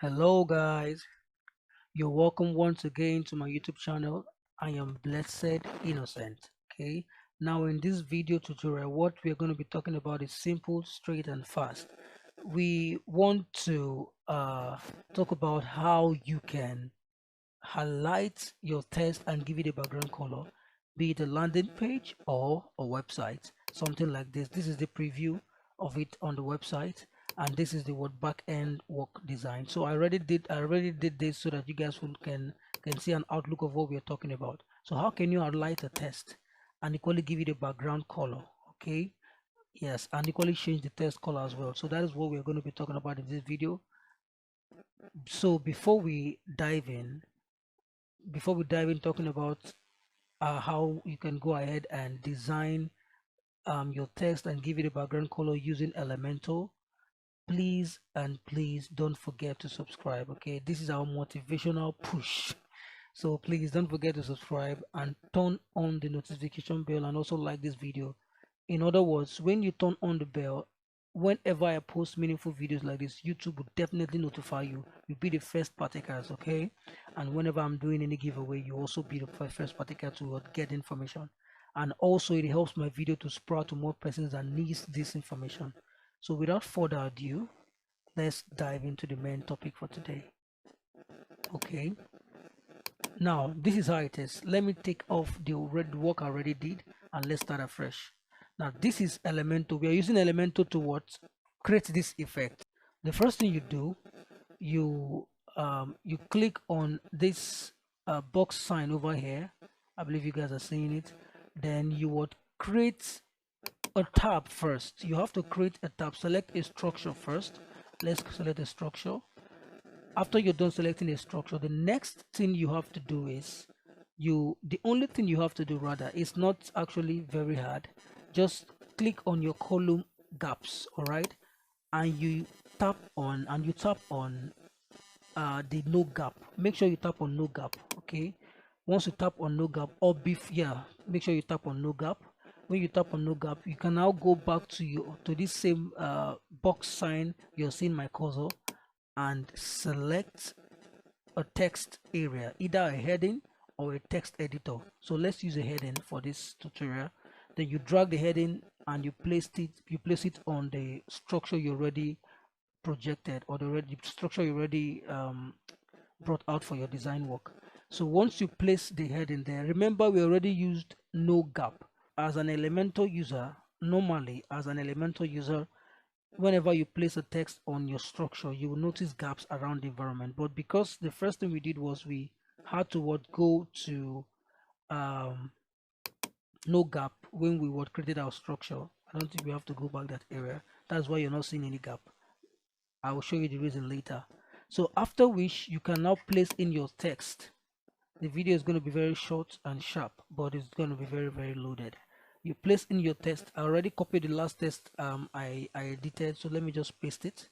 Hello guys, you're welcome once again to my YouTube channel. I am Blessed Innocent. Okay, now in this video tutorial, what we're going to be talking about is simple, straight, and fast. We want to talk about how you can highlight your text and give it a background color, be it a landing page or a website, something like this. This is the preview of it on the website, and this is the word back end work design. So I already did this so that you guys can see an outlook of what we're talking about. So how can you highlight a text and equally give it a background color? Okay, yes, and equally change the text color as well. So that is what we're going to be talking about in this video. So before we dive in talking about how you can go ahead and design your text and give it a background color using Elementor, please and please don't forget to subscribe. Okay, this is our motivational push. So please don't forget to subscribe and turn on the notification bell, and also like this video. In other words, when you turn on the bell, whenever I post meaningful videos like this, YouTube will definitely notify you. You'll be the first partakers, okay? And whenever I'm doing any giveaway, you also be the first partaker to get information. And also, it helps my video to spread to more persons that needs this information. So without further ado, let's dive into the main topic for today. Okay. Now, this is how it is. Let me take off the red work I already did and let's start afresh. Now, this is Elementor. We are using Elementor to what? Create this effect. The first thing you do, you click on this box sign over here. I believe you guys are seeing it. Then you would create a tab first. You have to create a tab. Select a structure first. Let's select a structure. After you're done selecting a structure, the next thing you have to do is the only thing you have to do, rather, is not actually very hard. Just click on your column gaps, all right, and you tap on the no gap. Make sure you tap on no gap. Okay, once you tap on no gap, or make sure you tap on no gap. When you tap on no gap, you can now go back to this same box sign you're seeing my cursor, and select a text area, either a heading or a text editor. So let's use a heading for this tutorial. Then you drag the heading and you place it on the structure you already projected, or the structure you already brought out for your design work. So once you place the heading there, remember we already used no gap. As an Elementor user, normally as an Elementor user, whenever you place a text on your structure, you will notice gaps around the environment. But because the first thing we did was we had to go to um, no gap when we created our structure, I don't think we have to go back that area. That's why you're not seeing any gap. I will show you the reason later. So after which you can now place in your text. The video is going to be very short and sharp, but it's going to be very loaded. You place in your text. I already copied the last text I edited, so let me just paste it.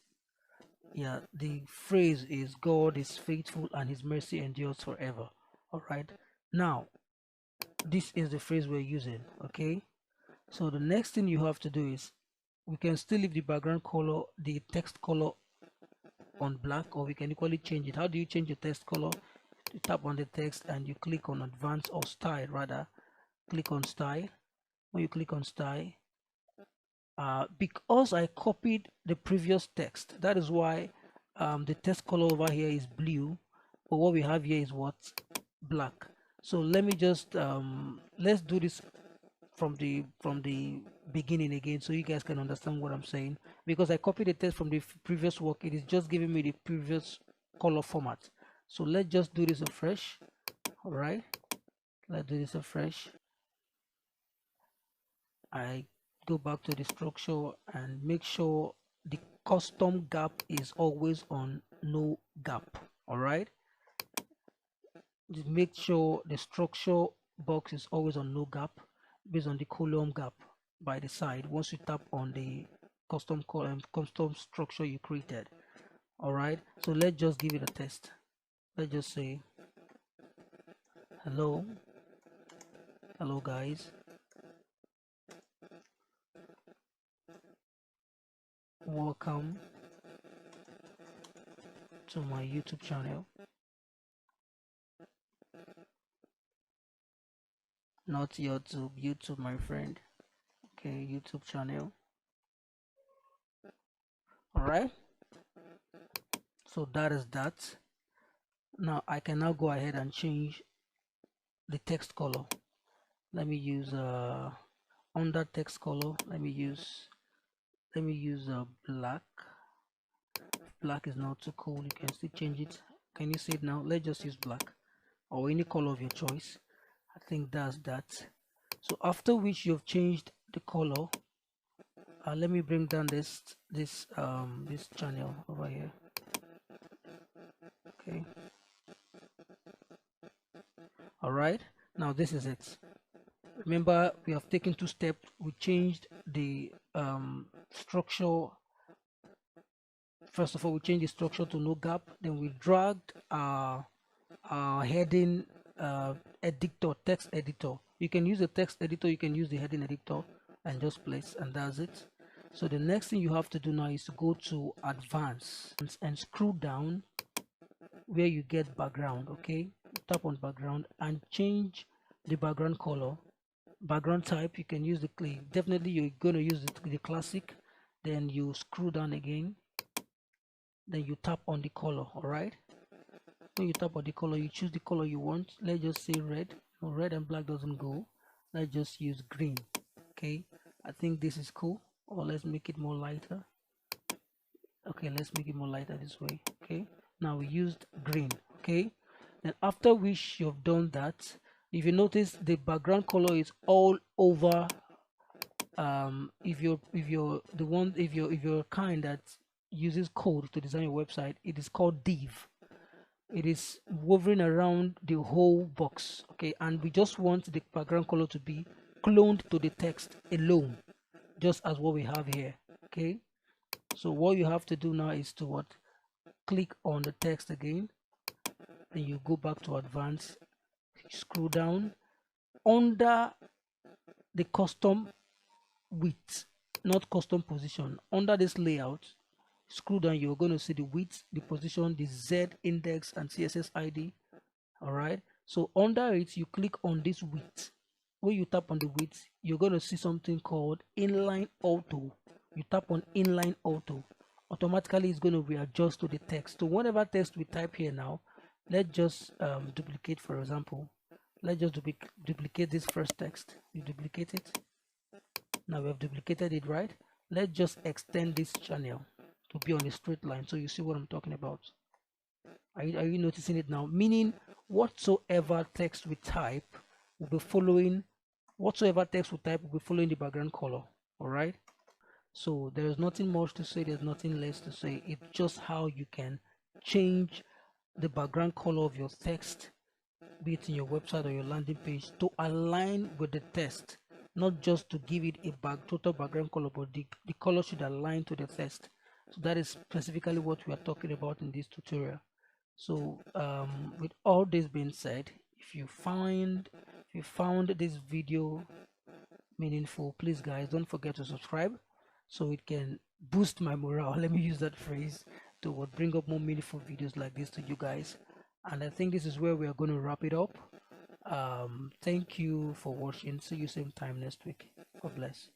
Yeah, the phrase is God is faithful and his mercy endures forever. All right, now this is the phrase we're using. Okay, so the next thing you have to do is we can still leave the background color, the text color, on black, or we can equally change it. How do you change the text color? You tap on the text and you click on advanced, or style rather. Click on style. When you click on style, because I copied the previous text, that is why the text color over here is blue, but what we have here is what? Black. So let me just let's do this from the beginning again, so you guys can understand what I'm saying. Because I copied the text from the previous work, it is just giving me the previous color format. So let's just do this afresh. All right, let's do this afresh. I go back to the structure and make sure the custom gap is always on no gap. All right, just make sure the structure box is always on no gap based on the column gap by the side once you tap on the custom column, custom structure you created. All right, so let's just give it a test. Let's just say hello guys, welcome to my YouTube channel. Not YouTube, my friend. Okay, YouTube channel. All right. So that is that. Now I can now go ahead and change the text color. Let me use under text color. Let me use black. Black is not too cool. You can still change it. Can you see it now? Let's just use black or any color of your choice. I think that's that. So after which you've changed the color, let me bring down this channel over here. Okay. All right. Now this is it. Remember, we have taken 2 steps. We changed the structure. First of all, we changed the structure to no gap. Then we dragged our heading editor, text editor. You can use the text editor, you can use the heading editor, and just place, and that's it. So the next thing you have to do now is to go to advanced and scroll down where you get background. Okay, tap on background and change the background color. Background type, you can use the clay. Definitely you're going to use the classic. Then you scroll down again, then you tap on the color. All right, when you tap on the color, you choose the color you want. Let's just say red. No, red and black doesn't go. Let's just use green. Okay, I think this is cool. Or let's make it more lighter. Okay, let's make it more lighter this way. Okay, now we used green. Okay, then after which you've done that, if you notice the background color is all over. If you're kind that uses code to design your website, it is called div. It is woven around the whole box. Okay, and we just want the background color to be cloned to the text alone, just as what we have here. Okay, so what you have to do now is to what? Click on the text again, then you go back to advanced, scroll down under the custom width, not custom position. Under this layout, scroll down, you're going to see the width, the position, the Z index, and CSS ID. All right, so under it, you click on this width. When you tap on the width, you're going to see something called inline auto. You tap on inline auto, automatically it's going to readjust to the text. So whatever text we type here now, let's just duplicate. For example, let's just duplicate this first text. You duplicate it. Now we have duplicated it, right? Let's just extend this channel to be on a straight line, so you see what I'm talking about. Are you noticing it now? Meaning whatsoever text we type will be following the background color. All right, so there's nothing much to say, there's nothing less to say. It's just how you can change the background color of your text, be it in your website or your landing page, to align with the text, not just to give it a total background color, but the color should align to the text. So that is specifically what we are talking about in this tutorial. So with all this being said, if you found this video meaningful, please guys don't forget to subscribe so it can boost my morale. Let me use that phrase to bring up more meaningful videos like this to you guys. And I think this is where we are going to wrap it up. Thank you for watching. See you same time next week. God bless.